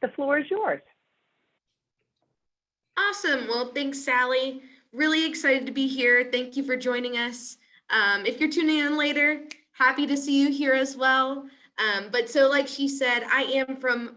the floor is yours. Awesome. Well, thanks, Sally. Really excited to be here. Thank you for joining us. If you're tuning in later, happy to see you here as well. But so like she said, I am from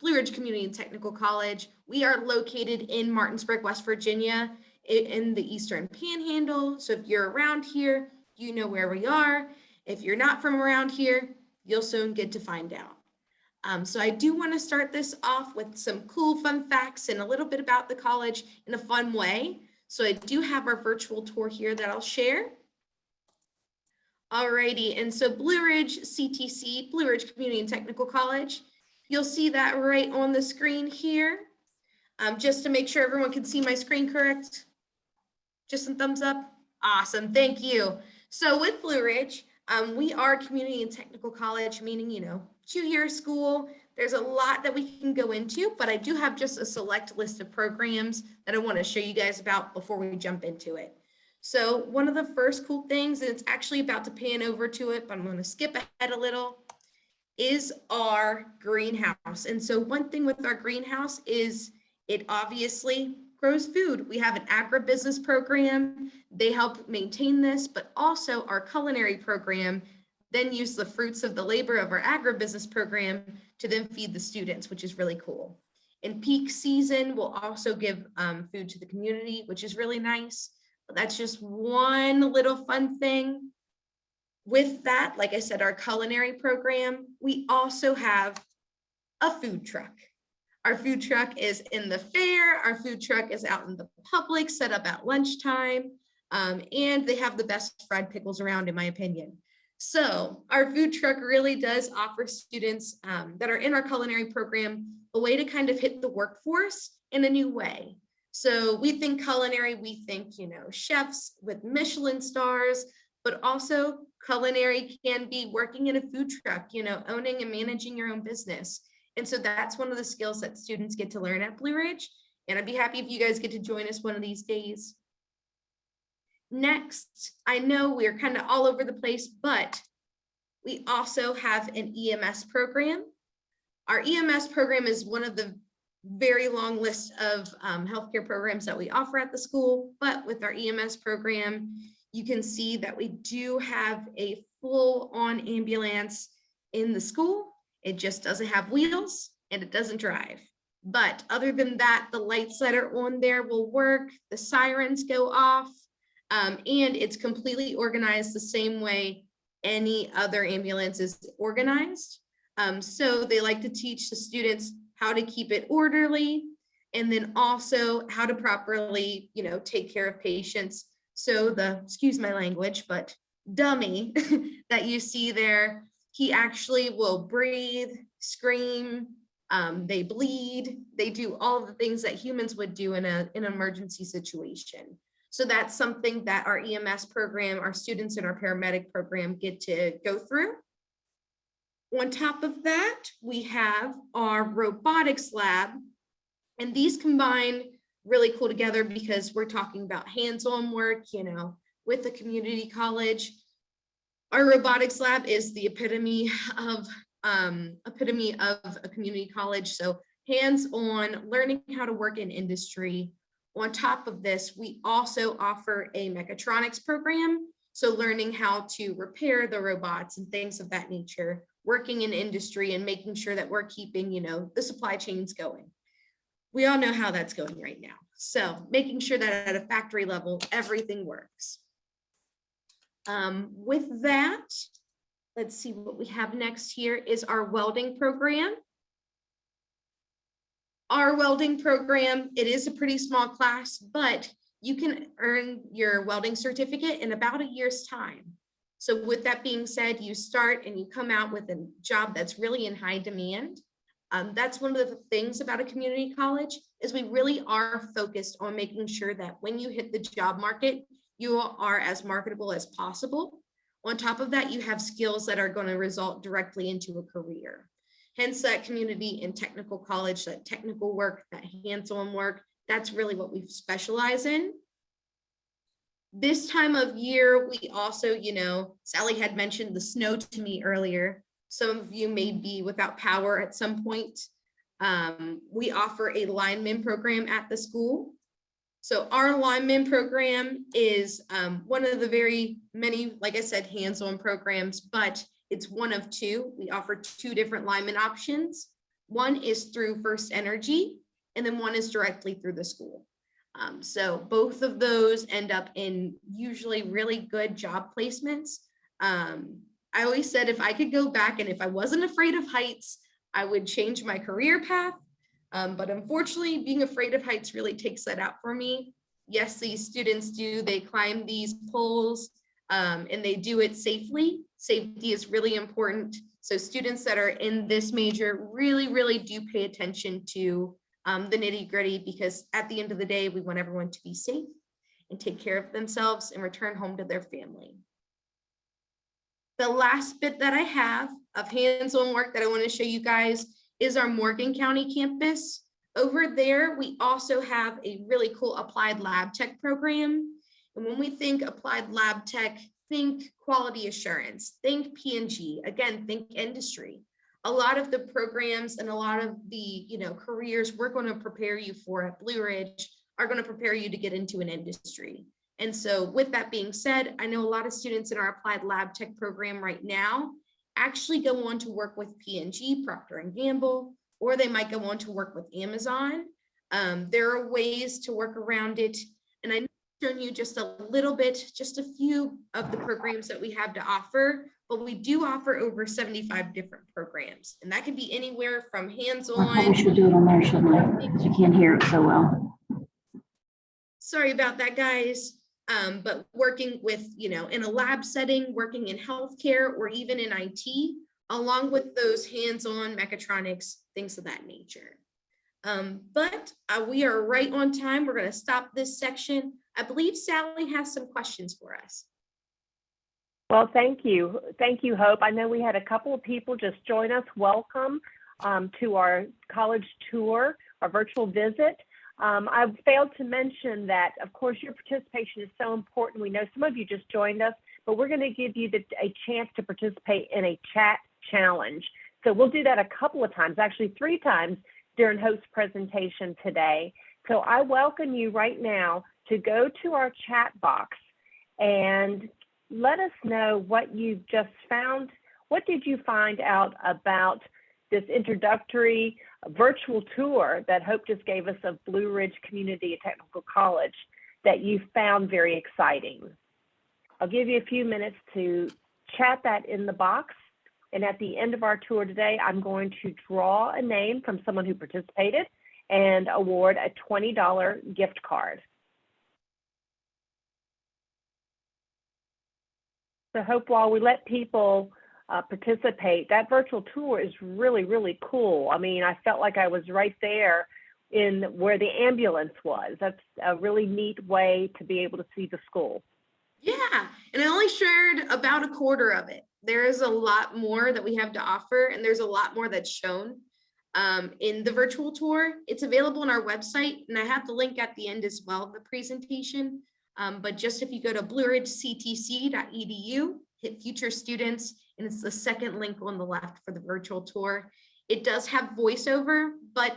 Blue Ridge Community and Technical College. We are located in Martinsburg, West Virginia, in the Eastern Panhandle. So if you're around here, you know where we are. If you're not from around here, you'll soon get to find out. So I do want to start this off with some cool fun facts and a little bit about the college in a fun way. So I do have our virtual tour here that I'll share. Alrighty, and so Blue Ridge CTC, Blue Ridge Community and Technical College, you'll see that right on the screen here. Just to make sure everyone can see my screen correct. Just some thumbs up. Awesome, thank you. So with Blue Ridge, we are community and technical college, meaning, 2-year school. There's a lot that we can go into, but I do have just a select list of programs that I want to show you guys about before we jump into it. So one of the first cool things, and it's actually about to pan over to it, but I'm going to skip ahead a little, is our greenhouse. And so one thing with our greenhouse is it obviously grows food. We have an agribusiness program. They help maintain this, but also our culinary program then use the fruits of the labor of our agribusiness program to then feed the students, which is really cool. In peak season, we'll also give food to the community, which is really nice. But that's just one little fun thing. With that, like I said, our culinary program, we also have a food truck. Our food truck is in the fair. Our food truck is out in the public, set up at lunchtime. And they have the best fried pickles around, in my opinion. So our food truck really does offer students that are in our culinary program a way to kind of hit the workforce in a new way. So we think culinary, we think, chefs with Michelin stars, but also culinary can be working in a food truck, owning and managing your own business. And so that's one of the skills that students get to learn at Blue Ridge. And I'd be happy if you guys get to join us one of these days. Next, I know we're kind of all over the place, but we also have an EMS program. Our EMS program is one of the very long list of healthcare programs that we offer at the school, but with our EMS program, you can see that we do have a full-on ambulance in the school. It just doesn't have wheels and it doesn't drive. But other than that, the lights that are on there will work, the sirens go off, and it's completely organized the same way any other ambulance is organized. So they like to teach the students how to keep it orderly, and then also how to properly, take care of patients. So the, excuse my language, but dummy that you see there, he actually will breathe, scream, they bleed, they do all the things that humans would do in an emergency situation. So that's something that our EMS program, our students in our paramedic program get to go through. On top of that, we have our robotics lab, and these combine really cool together because we're talking about hands-on work, with the community college. Our robotics lab is the epitome of a community college. So hands-on, learning how to work in industry. On top of this, we also offer a mechatronics program. So learning how to repair the robots and things of that nature, working in industry and making sure that we're keeping, the supply chains going. We all know how that's going right now. So making sure that at a factory level, everything works. With that, let's see what we have next here is our welding program. Our welding program, it is a pretty small class, but you can earn your welding certificate in about a year's time. So with that being said, you start and you come out with a job that's really in high demand. That's one of the things about a community college is we really are focused on making sure that when you hit the job market, you are as marketable as possible. On top of that, you have skills that are going to result directly into a career. Hence that community and technical college, that technical work, that hands-on work, that's really what we specialize in. This time of year, we also, Sally had mentioned the snow to me earlier. Some of you may be without power at some point. We offer a lineman program at the school. So our lineman program is one of the very many, like I said, hands-on programs, but it's one of two. We offer two different lineman options. One is through First Energy, and then one is directly through the school. So both of those end up in usually really good job placements. I always said if I could go back and if I wasn't afraid of heights, I would change my career path. But unfortunately, being afraid of heights really takes that out for me. Yes, these students do, they climb these poles and they do it safely. Safety is really important. So students that are in this major really, really do pay attention to the nitty gritty, because at the end of the day, we want everyone to be safe and take care of themselves and return home to their family. The last bit that I have of hands-on work that I want to show you guys is our Morgan County campus. Over there, we also have a really cool applied lab tech program. And when we think applied lab tech, think quality assurance, think P&G, again, think industry. A lot of the programs and a lot of the careers we're going to prepare you for at Blue Ridge are going to prepare you to get into an industry. And so with that being said, I know a lot of students in our applied lab tech program right now actually go on to work with P&G, Procter & Gamble, or they might go on to work with Amazon. There are ways to work around it. And I know I've shown you just a little bit, just a few of the programs that we have to offer, but we do offer over 75 different programs. And that can be anywhere from hands-on. I probably should do it on there, shouldn't I? Because you can't hear it so well. Sorry about that, guys. But working with, in a lab setting, working in healthcare, or even in IT, along with those hands-on mechatronics, things of that nature. But we are right on time. We're going to stop this section. I believe Sally has some questions for us. Well, thank you. Thank you, Hope. I know we had a couple of people just join us. Welcome to our college tour, our virtual visit. I failed to mention that, of course, your participation is so important. We know some of you just joined us, but we're going to give you a chance to participate in a chat challenge. So we'll do that a couple of times, actually 3 times during Hope's presentation today. So I welcome you right now to go to our chat box and let us know what you've just found. What did you find out about this introductory virtual tour that Hope just gave us of Blue Ridge Community Technical College that you found very exciting? I'll give you a few minutes to chat that in the box. And at the end of our tour today, I'm going to draw a name from someone who participated and award a $20 gift card. So Hope, while we let people participate, that virtual tour is really, really cool. I mean, I felt like I was right there in where the ambulance was. That's a really neat way to be able to see the school. Yeah, and I only shared about a quarter of it. There is a lot more that we have to offer, and there's a lot more that's shown in the virtual tour. It's available on our website, and I have the link at the end as well, the presentation. But just if you go to blueridgectc.edu, hit future students, and it's the second link on the left for the virtual tour. It does have voiceover, but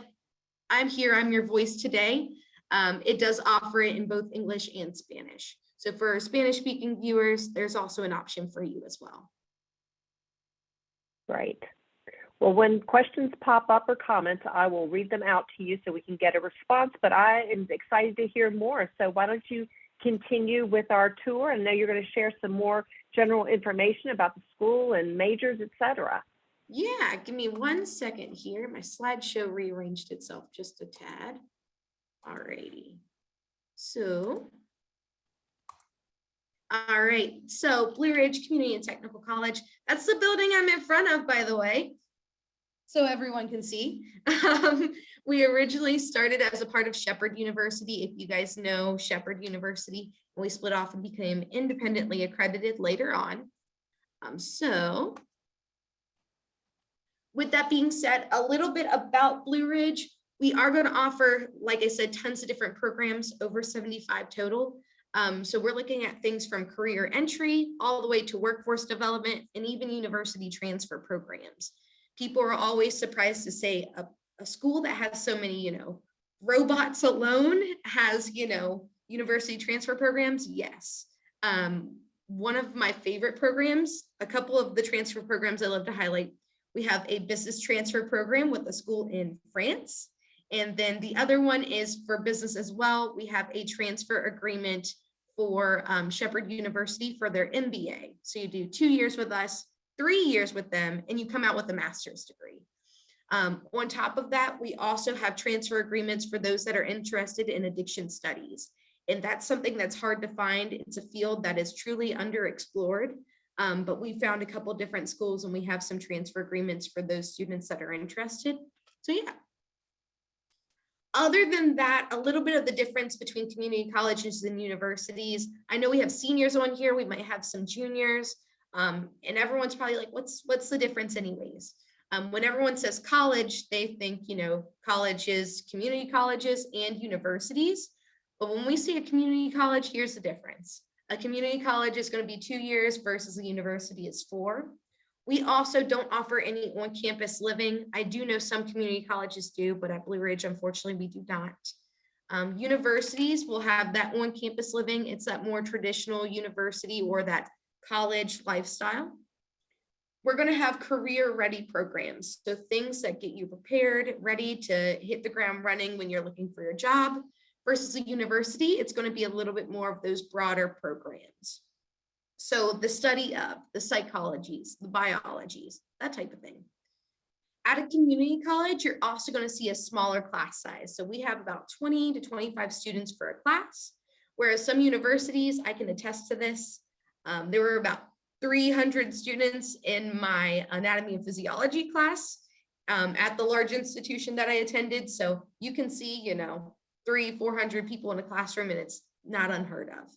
I'm here, I'm your voice today. It does offer it in both English and Spanish. So for Spanish speaking viewers, there's also an option for you as well. Great. Well, when questions pop up or comments, I will read them out to you so we can get a response, but I am excited to hear more. So why don't you continue with our tour? I know you're going to share some more general information about the school and majors, etc. Yeah, give me 1 second here. My slideshow rearranged itself just a tad. Alrighty. So, all right. So Blue Ridge Community and Technical College. That's the building I'm in front of, by the way, so everyone can see. We originally started as a part of Shepherd University. If you guys know Shepherd University, and we split off and became independently accredited later on. So with that being said, a little bit about Blue Ridge. We are going to offer, like I said, tons of different programs, over 75 total. So we're looking at things from career entry all the way to workforce development and even university transfer programs. People are always surprised to say a school that has so many, robots alone has, university transfer programs. Yes. One of my favorite programs, a couple of the transfer programs I love to highlight, we have a business transfer program with a school in France. And then the other one is for business as well. We have a transfer agreement for Shepherd University for their MBA. So you do 2 years with us, 3 years with them, and you come out with a master's degree. On top of that, we also have transfer agreements for those that are interested in addiction studies. And that's something that's hard to find. It's a field that is truly underexplored. But we found a couple different schools and we have some transfer agreements for those students that are interested. So yeah. Other than that, a little bit of the difference between community colleges and universities. I know we have seniors on here. We might have some juniors. And everyone's probably like, what's the difference anyways? When everyone says college, they think, colleges, community colleges and universities. But when we say a community college, here's the difference. A community college is going to be 2 years versus a university is 4. We also don't offer any on-campus living. I do know some community colleges do, but at Blue Ridge, unfortunately, we do not. Universities will have that on-campus living. It's that more traditional university or that college lifestyle. We're going to have career-ready programs, so things that get you prepared, ready to hit the ground running when you're looking for your job. Versus a university, it's going to be a little bit more of those broader programs. So the study of the psychologies, the biologies, that type of thing. At a community college, you're also going to see a smaller class size. So we have about 20 to 25 students for a class, whereas some universities, I can attest to this, there were about 300 students in my anatomy and physiology class at the large institution that I attended. So you can see, 300-400 people in a classroom, and it's not unheard of.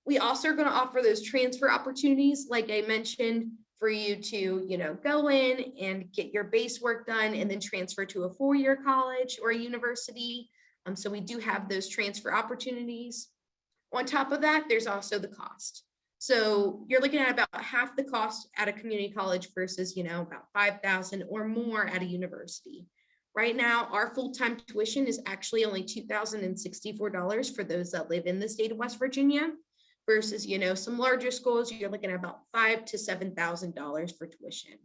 We also are going to offer those transfer opportunities, like I mentioned, for you to, go in and get your base work done and then transfer to a 4-year college or a university. So we do have those transfer opportunities. On top of that, there's also the cost. So you're looking at about half the cost at a community college versus, about $5,000 or more at a university. Right now, our full-time tuition is actually only $2,064 for those that live in the state of West Virginia versus, some larger schools, you're looking at about $5,000 to $7,000 for tuition.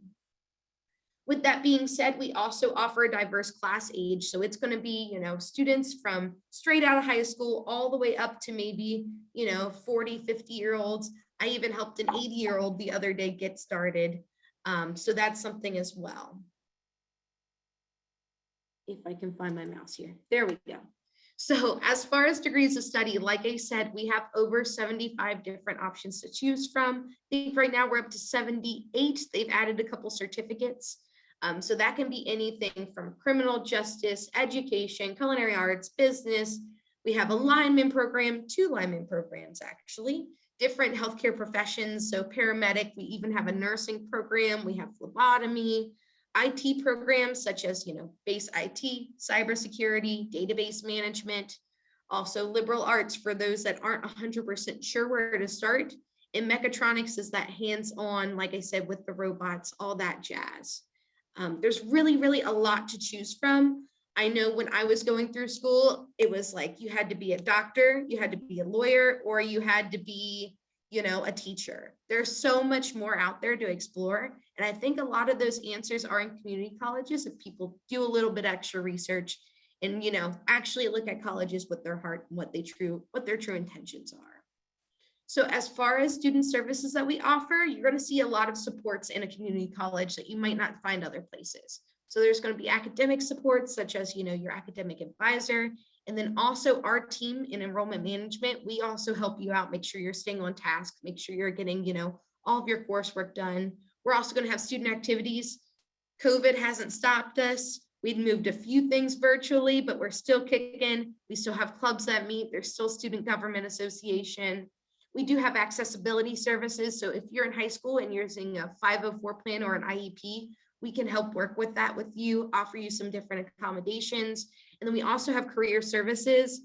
With that being said, we also offer a diverse class age. So it's going to be, students from straight out of high school all the way up to maybe, 40, 50-year-olds. I even helped an 80-year-old the other day get started. So that's something as well. If I can find my mouse here. There we go. So as far as degrees of study, like I said, we have over 75 different options to choose from. I think right now we're up to 78. They've added a couple certificates. So that can be anything from criminal justice, education, culinary arts, business. We have a lineman program, 2 lineman programs actually, different healthcare professions. So paramedic, we even have a nursing program. We have phlebotomy, IT programs such as, base IT, cybersecurity, database management, also liberal arts for those that aren't 100% sure where to start. And mechatronics is that hands-on, like I said, with the robots, all that jazz. There's really, really a lot to choose from. I know when I was going through school, it was like you had to be a doctor, you had to be a lawyer, or you had to be, a teacher. There's so much more out there to explore. And I think a lot of those answers are in community colleges if people do a little bit extra research and, actually look at colleges with their heart and what their true intentions are. So as far as student services that we offer, you're going to see a lot of supports in a community college that you might not find other places. So there's going to be academic support, such as, your academic advisor. And then also our team in enrollment management, we also help you out, make sure you're staying on task, make sure you're getting, all of your coursework done. We're also going to have student activities. COVID hasn't stopped us. We've moved a few things virtually, but we're still kicking. We still have clubs that meet. There's still Student Government Association. We do have accessibility services. So if you're in high school and you're using a 504 plan or an IEP, we can help work with that with you, offer you some different accommodations. And then we also have career services.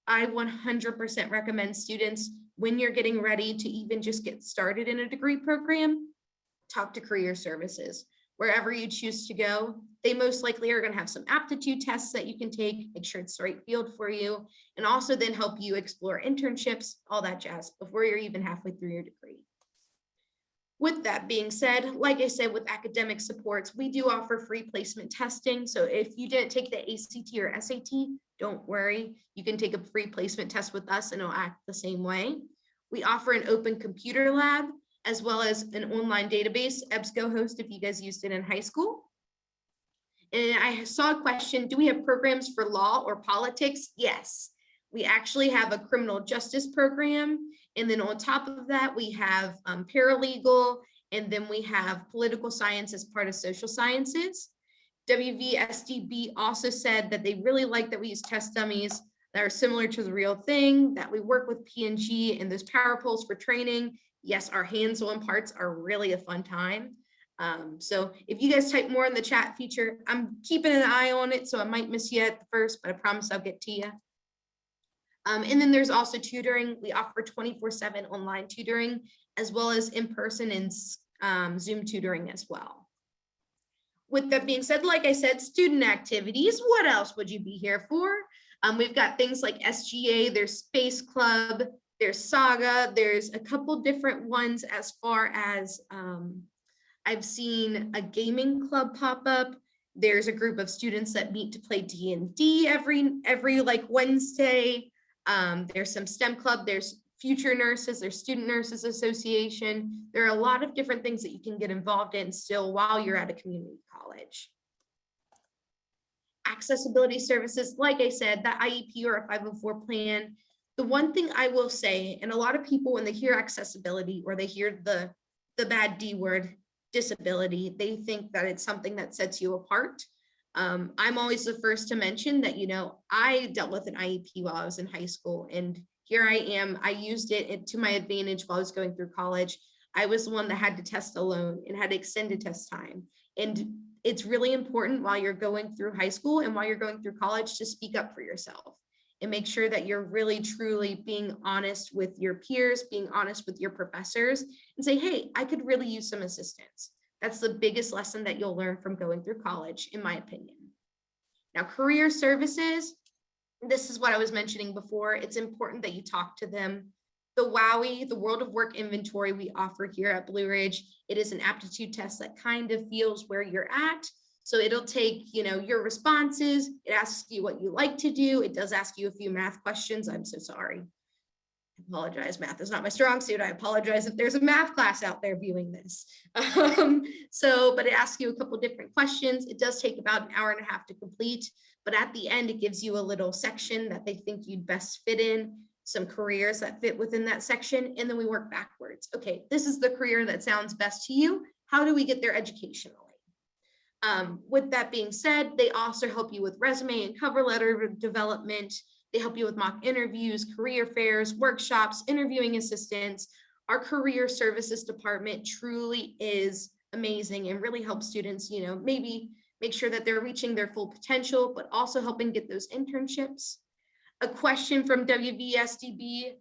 I 100% recommend students, when you're getting ready to even just get started in a degree program, talk to career services. Wherever you choose to go, they most likely are going to have some aptitude tests that you can take, make sure it's the right field for you, and also then help you explore internships, all that jazz, before you're even halfway through your degree. With that being said, like I said, with academic supports, we do offer free placement testing. So if you didn't take the ACT or SAT, don't worry. You can take a free placement test with us and it'll act the same way. We offer an open computer lab as well as an online database, EBSCOhost, if you guys used it in high school. And I saw a question, do we have programs for law or politics? Yes, we actually have a criminal justice program. And then on top of that, we have paralegal, and then we have political science as part of social sciences. WVSDB also said that they really like that we use test dummies that are similar to the real thing, that we work with P&G and those power poles for training. Yes, our hands-on parts are really a fun time. So if you guys type more in the chat feature, I'm keeping an eye on it, so I might miss you at the first, but I promise I'll get to you. And then there's also tutoring. We offer 24/7 online tutoring, as well as in-person and Zoom tutoring as well. With that being said, like I said, student activities, what else would you be here for? We've got things like SGA, there's Space Club, there's Saga, there's a couple different ones as far as I've seen a gaming club pop up. There's a group of students that meet to play D&D every like Wednesday. There's some STEM club, there's Future Nurses, there's Student Nurses Association. There are a lot of different things that you can get involved in still while you're at a community college. Accessibility services, like I said, that IEP or a 504 plan. The one thing I will say, and a lot of people when they hear accessibility or they hear the bad D word, disability, they think that it's something that sets you apart. I'm always the first to mention that, you know, I dealt with an IEP while I was in high school, and here I am. I used it to my advantage while I was going through college. I was the one that had to test alone and had extended test time. And it's really important while you're going through high school and while you're going through college to speak up for yourself and make sure that you're really, truly being honest with your peers, being honest with your professors, and say, hey, I could really use some assistance. That's the biggest lesson that you'll learn from going through college, in my opinion. Now, career services, this is what I was mentioning before. It's important that you talk to them. The WOWI, the World of Work Inventory we offer here at Blue Ridge, it is an aptitude test that kind of feels where you're at. So it'll take, you know, your responses. It asks you what you like to do. It does ask you a few math questions. I'm so sorry. I apologize. Math is not my strong suit. I apologize if there's a math class out there viewing this. But it asks you a couple different questions. It does take about an hour and a half to complete, but at the end, it gives you a little section that they think you'd best fit in, some careers that fit within that section, and then we work backwards. Okay, this is the career that sounds best to you. How do we get there educationally? With that being said, they also help you with resume and cover letter development. They help you with mock interviews, career fairs, workshops, interviewing assistance. Our career services department truly is amazing and really helps students, you know, maybe make sure that they're reaching their full potential, but also helping get those internships. A question from WVSDB,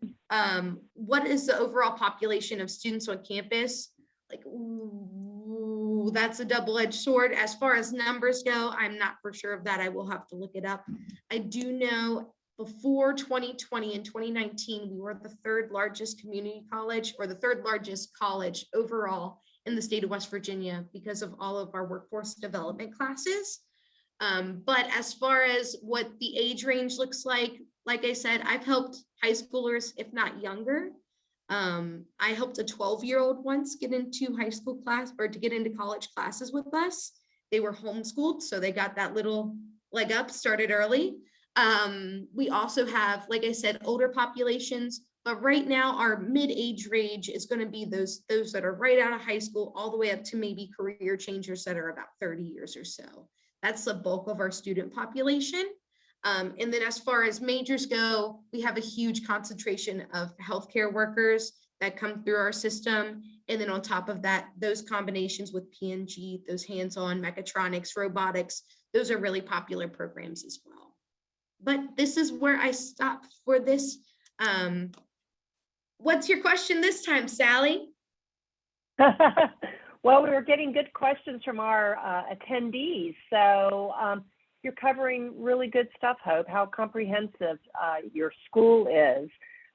what is the overall population of students on campus? Like, ooh, that's a double-edged sword. As far as numbers go, I'm not for sure of that. I will have to look it up. I do know before 2020 and 2019, we were the third largest community college, or the third largest college overall in the state of West Virginia because of all of our workforce development classes. But as far as what the age range looks like I said, I've helped high schoolers, if not younger. I helped a 12-year-old once get into high school class or to get into college classes with us. They were homeschooled, so they got that little leg up, started early. We also have, like I said, older populations, but right now our mid-age range is going to be those that are right out of high school all the way up to maybe career changers that are about 30 years or so. That's the bulk of our student population. And then as far as majors go, we have a huge concentration of healthcare workers that come through our system. And then on top of that, those combinations with P&G, those hands-on mechatronics, robotics, those are really popular programs as well. But this is where I stop for this. What's your question this time, Sally? Well, we were getting good questions from our attendees. So you're covering really good stuff, Hope, how comprehensive your school is.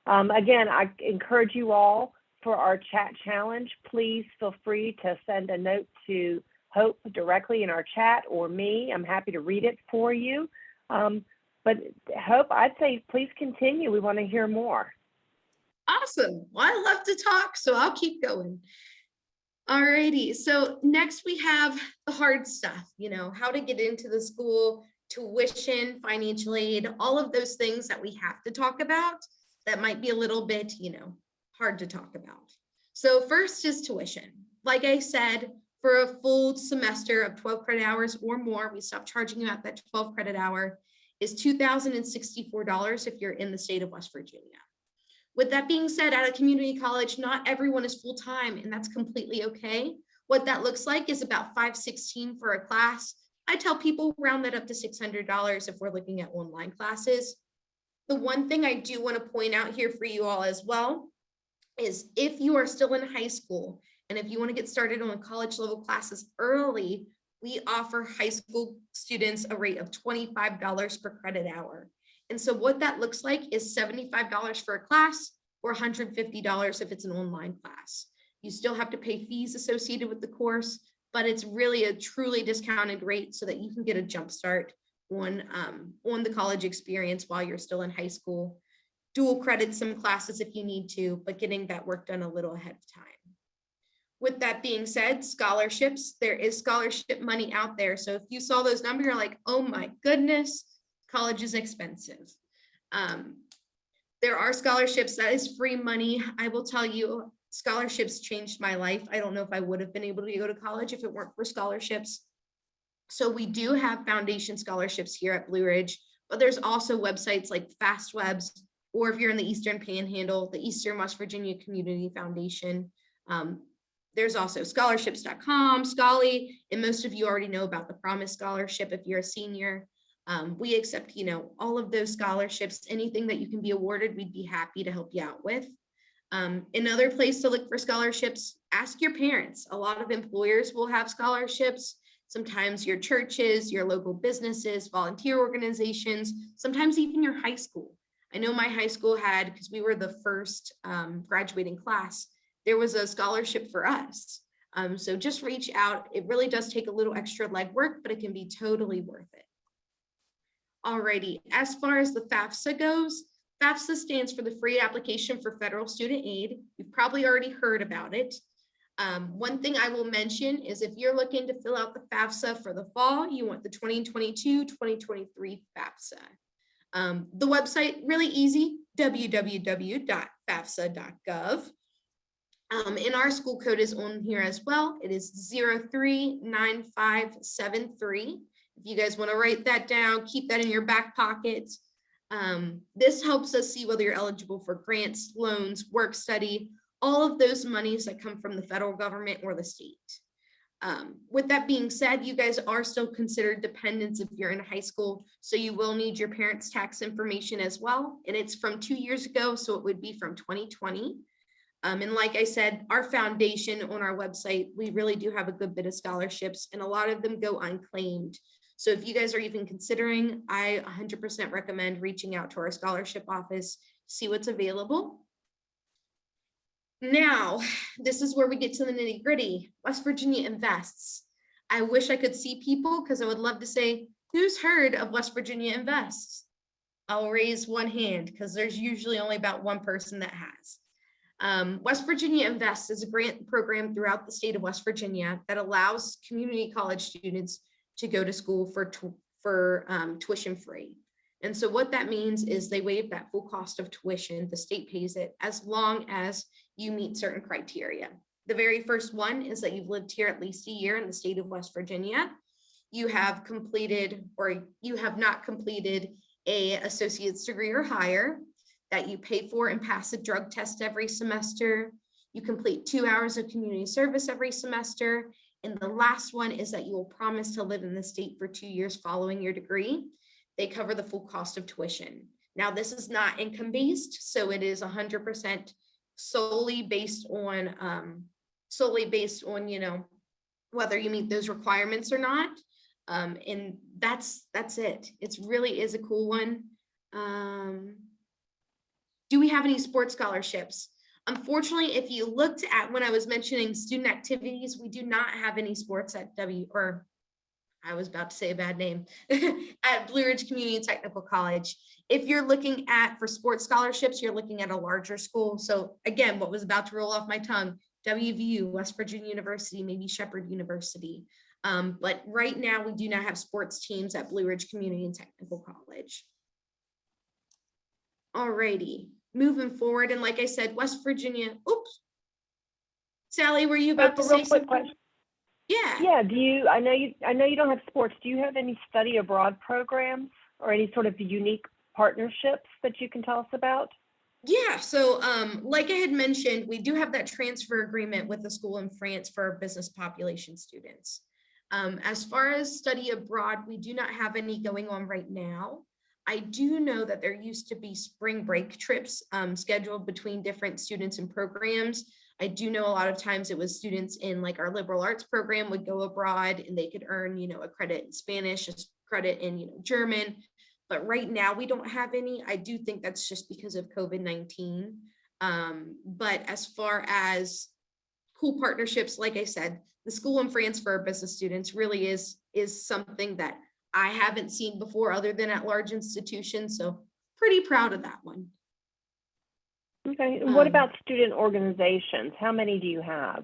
Again, I encourage you all for our chat challenge. Please feel free to send a note to Hope directly in our chat or me. I'm happy to read it for you. But Hope, I'd say please continue. We want to hear more. Awesome. Well, I love to talk, so I'll keep going. Alrighty, so next we have the hard stuff, how to get into the school, tuition, financial aid, all of those things that we have to talk about that might be a little bit, hard to talk about. So first is tuition. Like I said, for a full semester of 12 credit hours or more, we stop charging you at that 12 credit hour, is $2,064 if you're in the state of West Virginia. With that being said, at a community college, not everyone is full-time, and that's completely okay. What that looks like is about $516 for a class. I tell people round that up to $600 if we're looking at online classes. The one thing I do want to point out here for you all as well is if you are still in high school, and if you want to get started on college level classes early, we offer high school students a rate of $25 per credit hour. And so what that looks like is $75 for a class or $150 if it's an online class. You still have to pay fees associated with the course, but it's really a truly discounted rate so that you can get a jump start on the college experience while you're still in high school. Dual credit some classes if you need to, but getting that work done a little ahead of time. With that being said, scholarships, there is scholarship money out there. So if you saw those numbers, you're like, oh my goodness, college is expensive. There are scholarships, that is free money. I will tell you, scholarships changed my life. I don't know if I would have been able to go to college if it weren't for scholarships. So we do have foundation scholarships here at Blue Ridge, but there's also websites like FastWebs, or if you're in the Eastern Panhandle, the Eastern West Virginia Community Foundation. There's also scholarships.com, Scholly, and most of you already know about the Promise Scholarship if you're a senior. We accept, all of those scholarships, anything that you can be awarded, we'd be happy to help you out with. Another place to look for scholarships, ask your parents. A lot of employers will have scholarships. Sometimes your churches, your local businesses, volunteer organizations, sometimes even your high school. I know my high school had, because we were the first graduating class, there was a scholarship for us. So just reach out. It really does take a little extra legwork, but it can be totally worth it. Alrighty, as far as the FAFSA goes, FAFSA stands for the Free Application for Federal Student Aid. You've probably already heard about it. One thing I will mention is if you're looking to fill out the FAFSA for the fall, you want the 2022-2023 FAFSA. The website, really easy, www.fafsa.gov. And our school code is on here as well. It is 039573. If you guys want to write that down, keep that in your back pocket. This helps us see whether you're eligible for grants, loans, work study, all of those monies that come from the federal government or the state. With that being said, you guys are still considered dependents if you're in high school, so you will need your parents' tax information as well. And it's from 2 years ago, so it would be from 2020. And like I said, our foundation on our website, we really do have a good bit of scholarships, and a lot of them go unclaimed. So if you guys are even considering, I 100% recommend reaching out to our scholarship office, see what's available. Now, this is where we get to the nitty gritty. West Virginia Invests. I wish I could see people because I would love to say, who's heard of West Virginia Invests? I'll raise one hand because there's usually only about one person that has. West Virginia Invests is a grant program throughout the state of West Virginia that allows community college students to go to school for tuition free. And so what that means is they waive that full cost of tuition. The state pays it as long as you meet certain criteria. The very first one is that you've lived here at least a year in the state of West Virginia. You have completed or you have not completed a associate's degree or higher, that you pay for and pass a drug test every semester. You complete 2 hours of community service every semester. And the last one is that you will promise to live in the state for 2 years following your degree. they cover the full cost of tuition. Now, this is not income based, so it is 100% solely based on, whether you meet those requirements or not. And that's it. It's really is a cool one. Do we have any sports scholarships? Unfortunately, if you looked at when I was mentioning student activities, we do not have any sports at I was about to say a bad name, at Blue Ridge Community Technical College. If you're looking at for sports scholarships, you're looking at a larger school. So again, what was about to roll off my tongue, WVU, West Virginia University, maybe Shepherd University. But right now we do not have sports teams at Blue Ridge Community and Technical College. Alrighty, moving forward. And like I said, West Virginia, oops. Sally, were you about to say something? Question. Yeah. Yeah, I know you don't have sports. Do you have any study abroad programs or any sort of unique partnerships that you can tell us about? Yeah, so like I had mentioned, we do have that transfer agreement with the school in France for our business population students. As far as study abroad, we do not have any going on right now. I do know that there used to be spring break trips scheduled between different students and programs. I do know a lot of times it was students in like our liberal arts program would go abroad and they could earn, a credit in Spanish, a credit in, German. But right now we don't have any. I do think that's just because of COVID-19. But as far as cool partnerships, like I said, the school in France for our business students really is something that I haven't seen before other than at large institutions. So pretty proud of that one. Okay. And what about student organizations? How many do you have?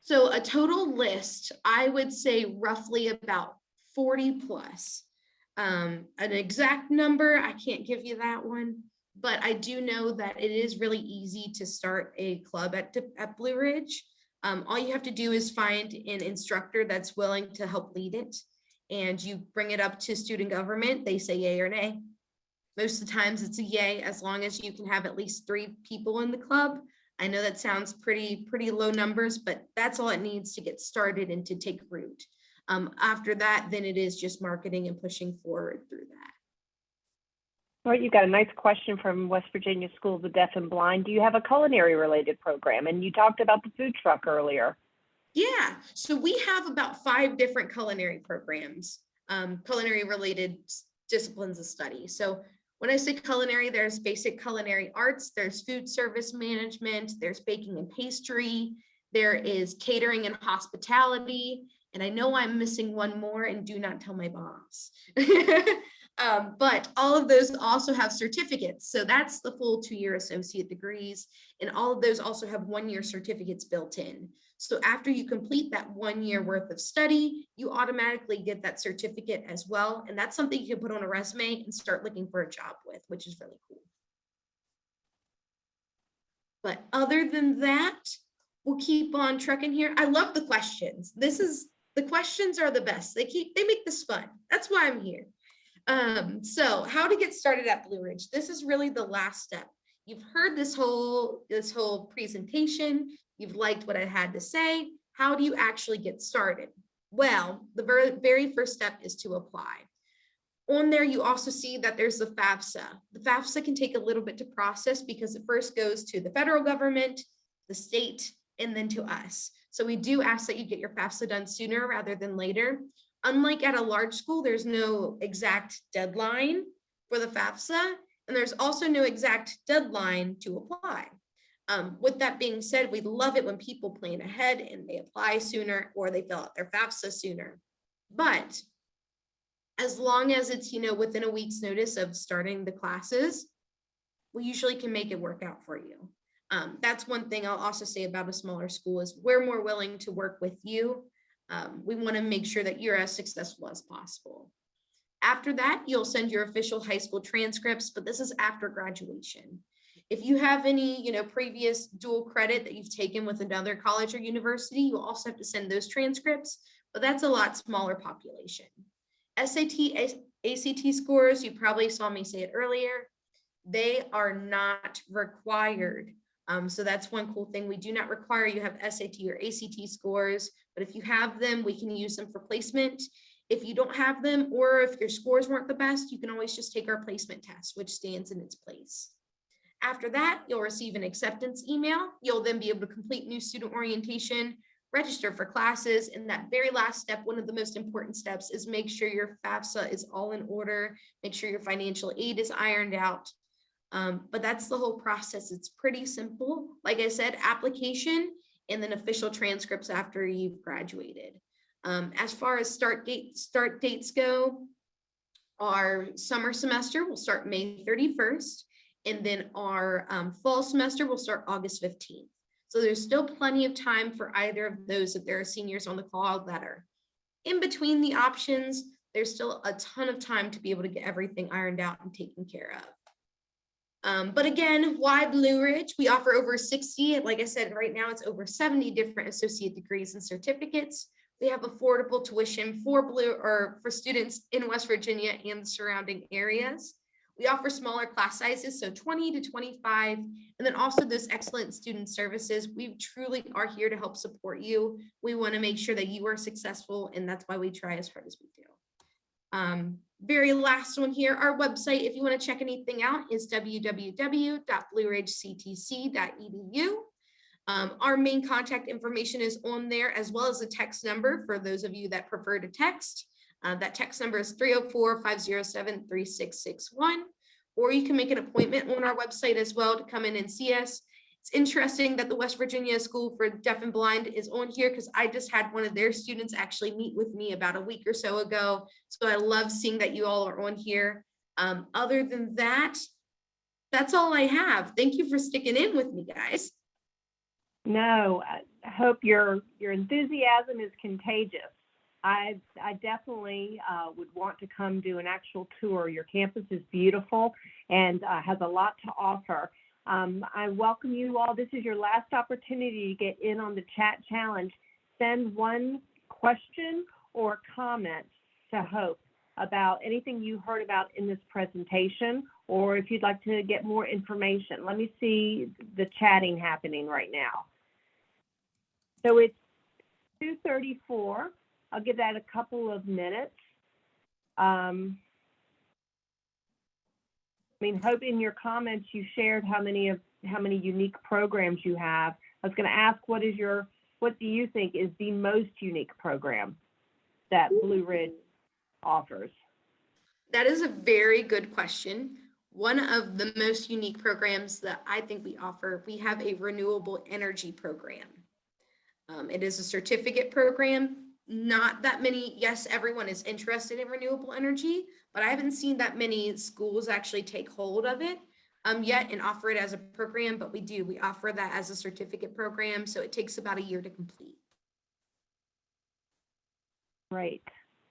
So a total list, I would say roughly about 40 plus. An exact number, I can't give you that one, but I do know that it is really easy to start a club at Blue Ridge. All you have to do is find an instructor that's willing to help lead it, and you bring it up to student government. They say yay or nay. Most of the times it's a yay, as long as you can have at least 3 people in the club. I know that sounds pretty low numbers, but that's all it needs to get started and to take root. After that, then it is just marketing and pushing forward through that. All right, you've got a nice question from West Virginia School of the Deaf and Blind. Do you have a culinary related program? And you talked about the food truck earlier. Yeah, so we have about 5 different culinary programs, culinary related disciplines of study. So when I say culinary, there's basic culinary arts, there's food service management, there's baking and pastry, there is catering and hospitality, and I know I'm missing one more, and do not tell my boss. But all of those also have certificates. So that's the full 2-year associate degrees, and all of those also have 1-year certificates built in. So after you complete that 1 year worth of study, you automatically get that certificate as well. And that's something you can put on a resume and start looking for a job with, which is really cool. But other than that, we'll keep on trucking here. I love the questions. The questions are the best. They make this fun. That's why I'm here. So how to get started at Blue Ridge. This is really the last step. You've heard this whole presentation. You've liked what I had to say. How do you actually get started? Well, the very first step is to apply. On there, you also see that there's the FAFSA. The FAFSA can take a little bit to process because it first goes to the federal government, the state, and then to us. So we do ask that you get your FAFSA done sooner rather than later. Unlike at a large school, there's no exact deadline for the FAFSA, and there's also no exact deadline to apply. With that being said, we love it when people plan ahead and they apply sooner or they fill out their FAFSA sooner. But as long as it's, within a week's notice of starting the classes, we usually can make it work out for you. That's one thing I'll also say about a smaller school is we're more willing to work with you. We want to make sure that you're as successful as possible. After that, you'll send your official high school transcripts, but this is after graduation. If you have any, previous dual credit that you've taken with another college or university, you also have to send those transcripts, but that's a lot smaller population. SAT, ACT scores, you probably saw me say it earlier, they are not required. So that's one cool thing. We do not require you have SAT or ACT scores, but if you have them, we can use them for placement. If you don't have them, or if your scores weren't the best, you can always just take our placement test, which stands in its place. After that, you'll receive an acceptance email. You'll then be able to complete new student orientation, register for classes, and that very last step, one of the most important steps, is make sure your FAFSA is all in order, make sure your financial aid is ironed out. But that's the whole process. It's pretty simple. Like I said, application and then official transcripts after you've graduated. As far as start dates go, our summer semester will start May 31st, and then our fall semester will start August 15th. So there's still plenty of time for either of those. If there are seniors on the call that are in between the options, there's still a ton of time to be able to get everything ironed out and taken care of. But again, why Blue Ridge? We offer over 60, like I said, right now it's over 70 different associate degrees and certificates. We have affordable tuition for students in West Virginia and the surrounding areas. We offer smaller class sizes, so 20 to 25, and then also those excellent student services. We truly are here to help support you. We want to make sure that you are successful, and that's why we try as hard as we do. Very last one here, our website, if you want to check anything out, is www.blueridgectc.edu. Our main contact information is on there, as well as a text number for those of you that prefer to text. That text number is 304-507-3661, or you can make an appointment on our website as well to come in and see us. It's interesting that the West Virginia School for Deaf and Blind is on here because I just had one of their students actually meet with me about a week or so ago. So I love seeing that you all are on here. Other than that, that's all I have. Thank you for sticking in with me, guys. No, I hope your enthusiasm is contagious. I definitely would want to come do an actual tour. Your campus is beautiful and has a lot to offer. I welcome you all. This is your last opportunity to get in on the chat challenge. Send one question or comment to Hope about anything you heard about in this presentation, or if you'd like to get more information. Let me see the chatting happening right now. So it's 2:34. I'll give that a couple of minutes. I mean, Hope, in your comments, you shared how many unique programs you have. I was going to ask, what do you think is the most unique program that Blue Ridge offers? That is a very good question. One of the most unique programs that I think we offer, we have a renewable energy program. It is a certificate program. Not that many, yes, everyone is interested in renewable energy, but I haven't seen that many schools actually take hold of it yet and offer it as a program, but we offer that as a certificate program. So it takes about a year to complete. Great.